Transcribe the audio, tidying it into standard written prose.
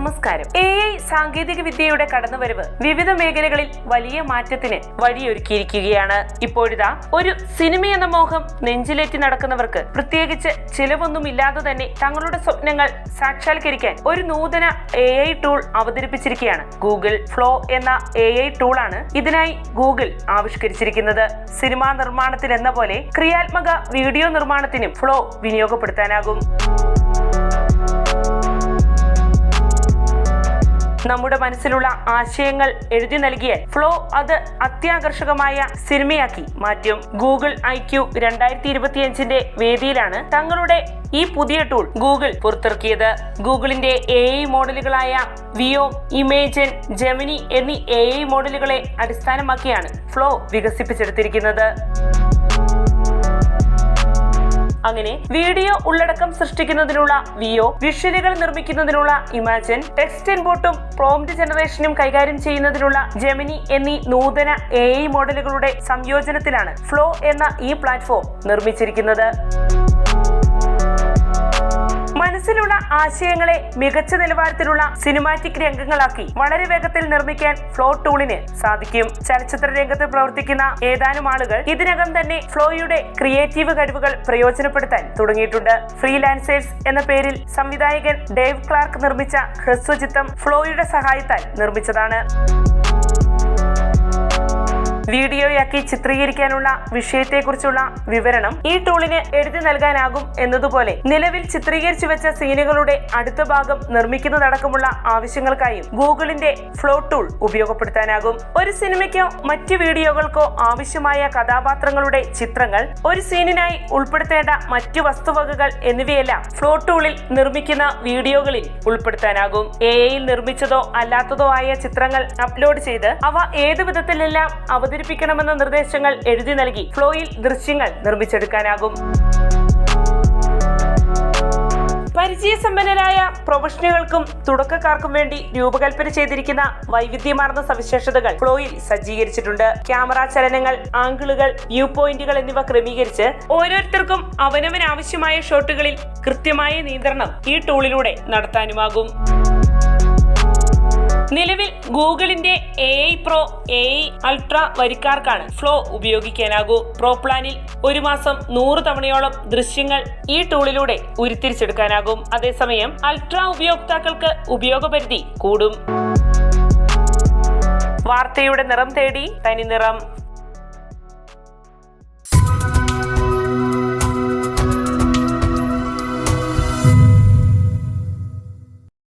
നമസ്കാരം. AI സാങ്കേതിക വിദ്യയുടെ കടന്നുവരവ് വിവിധ മേഖലകളിൽ വലിയ മാറ്റത്തിന് വഴിയൊരുക്കിയിരിക്കുകയാണ്. ഇപ്പോഴിതാ ഒരു സിനിമ എന്ന മോഹം നെഞ്ചിലേറ്റി നടക്കുന്നവർക്ക് പ്രത്യേകിച്ച് ചിലവൊന്നുമില്ലാതെ തന്നെ തങ്ങളുടെ സ്വപ്നങ്ങൾ സാക്ഷാത്കരിക്കാൻ ഒരു നൂതന AI ടൂൾ അവതരിപ്പിച്ചിരിക്കുകയാണ്. ഗൂഗിൾ ഫ്ലോ എന്ന AI ടൂളാണ് ഇതിനായി ഗൂഗിൾ ആവിഷ്കരിച്ചിരിക്കുന്നത്. സിനിമാ നിർമ്മാണത്തിൽ എന്ന പോലെ ക്രിയാത്മക വീഡിയോ നിർമ്മാണത്തിനും ഫ്ലോ വിനിയോഗപ്പെടുത്താനാകും. നമ്മുടെ മനസ്സിലുള്ള ആശയങ്ങൾ എഴുതി നൽകിയാൽ ഫ്ലോ അത് അത്യാകർഷകമായ സിനിമയാക്കി മാറ്റും. ഗൂഗിൾ IQ 2025 വേദിയിലാണ് തങ്ങളുടെ ഈ പുതിയ ടൂൾ ഗൂഗിൾ പുറത്തിറക്കിയത്. ഗൂഗിളിന്റെ AI മോഡലുകളായ വിയോ, ഇമേജൻ, ജെമിനി എന്നീ AI മോഡലുകളെ അടിസ്ഥാനമാക്കിയാണ് ഫ്ലോ വികസിപ്പിച്ചെടുത്തിരിക്കുന്നത്. അങ്ങനെ വീഡിയോ ഉള്ളടക്കം സൃഷ്ടിക്കുന്നതിനുള്ള വിയോ, വിഷ്വലുകൾ നിർമ്മിക്കുന്നതിനുള്ള ഇമാജിൻ, ടെക്സ്റ്റ് ഇൻപുട്ടും പ്രോംപ്റ്റ് ജനറേഷനും കൈകാര്യം ചെയ്യുന്നതിനുള്ള ജെമിനി എന്നീ നൂതന AI മോഡലുകളുടെ സംയോജനത്തിലാണ് ഫ്ലോ എന്ന ഈ പ്ലാറ്റ്ഫോം നിർമ്മിച്ചിരിക്കുന്നത്. മനസ്സിലുള്ള ആശയങ്ങളെ മികച്ച നിലവാരത്തിലുള്ള സിനിമാറ്റിക് രംഗങ്ങളാക്കി വളരെ വേഗത്തിൽ നിർമ്മിക്കാൻ ഫ്ലോ ടൂളിന് സാധിക്കും. ചലച്ചിത്ര രംഗത്ത് പ്രവർത്തിക്കുന്ന ഏതാനും ആളുകൾ ഇതിനകം തന്നെ ഫ്ലോയുടെ ക്രിയേറ്റീവ് കഴിവുകൾ പ്രയോജനപ്പെടുത്താൻ തുടങ്ങിയിട്ടുണ്ട്. ഫ്രീലാൻസേഴ്സ് എന്ന പേരിൽ സംവിധായകൻ ഡേവ് ക്ലാർക്ക് നിർമ്മിച്ച ഹ്രസ്വചിത്രം ഫ്ലോയുടെ സഹായത്താൽ നിർമ്മിച്ചതാണ്. വീഡിയോയാക്കി ചിത്രീകരിക്കാനുള്ള വിഷയത്തെക്കുറിച്ചുള്ള വിവരണം ഈ ടൂളിന് എഴുതി നൽകാനാകും എന്നതുപോലെ നിലവിൽ ചിത്രീകരിച്ചു വെച്ച സീനുകളുടെ അടുത്ത ഭാഗം നിർമ്മിക്കുന്നതടക്കമുള്ള ആവശ്യങ്ങൾക്കായും ഗൂഗിളിന്റെ ഫ്ലോ ടൂൾ ഉപയോഗപ്പെടുത്താനാകും. ഒരു സിനിമയ്ക്കോ മറ്റ് വീഡിയോകൾക്കോ ആവശ്യമായ കഥാപാത്രങ്ങളുടെ ചിത്രങ്ങൾ, ഒരു സീനിനായി ഉൾപ്പെടുത്തേണ്ട മറ്റു വസ്തുവകകൾ എന്നിവയെല്ലാം ഫ്ലോ ടൂളിൽ നിർമ്മിക്കുന്ന വീഡിയോകളിൽ ഉൾപ്പെടുത്താനാകും. AI നിർമ്മിച്ചതോ അല്ലാത്തതോ ആയ ചിത്രങ്ങൾ അപ്ലോഡ് ചെയ്ത് അവ ഏതു വിധത്തിലെല്ലാം അവതരിപ്പിക്കണമെന്ന നിർദ്ദേശങ്ങൾ എഴുതി നൽകി ഫ്ലോയിൽ ദൃശ്യങ്ങൾ നിർമ്മിച്ചെടുക്കാനാകും. പരിചയസമ്പന്നരായ പ്രൊഫഷണലുകൾക്കും തുടക്കക്കാർക്കും വേണ്ടി രൂപകൽപ്പന ചെയ്തിരിക്കുന്ന വൈവിധ്യമാർന്ന സവിശേഷതകൾ ഫ്ലോയിൽ സജ്ജീകരിച്ചിട്ടുണ്ട്. ക്യാമറ ചലനങ്ങൾ, ആംഗിളുകൾ, വ്യൂ പോയിന്റുകൾ എന്നിവ ക്രമീകരിച്ച് ഓരോരുത്തർക്കും അവനവനാവശ്യമായ ഷോട്ടുകളിൽ കൃത്യമായ നിയന്ത്രണം ഈ ടൂളിലൂടെ നടത്താനുമാകും. നിലവിൽ ഗൂഗിളിന്റെ AI പ്രോ, AI അൾട്രാ വരിക്കാർക്കാണ് ഫ്ലോ ഉപയോഗിക്കാനാകൂ. പ്രോ പ്ലാനിൽ ഒരു മാസം 100 തവണയോളം ദൃശ്യങ്ങൾ ഈ ടൂളിലൂടെ ഉരുത്തിരിച്ചെടുക്കാനാകും. അതേസമയം അൾട്രാ ഉപയോക്താക്കൾക്ക് ഉപയോഗപരിധി കൂടും. വാർത്തയുടെ നിറം തേടി തനി നിറം.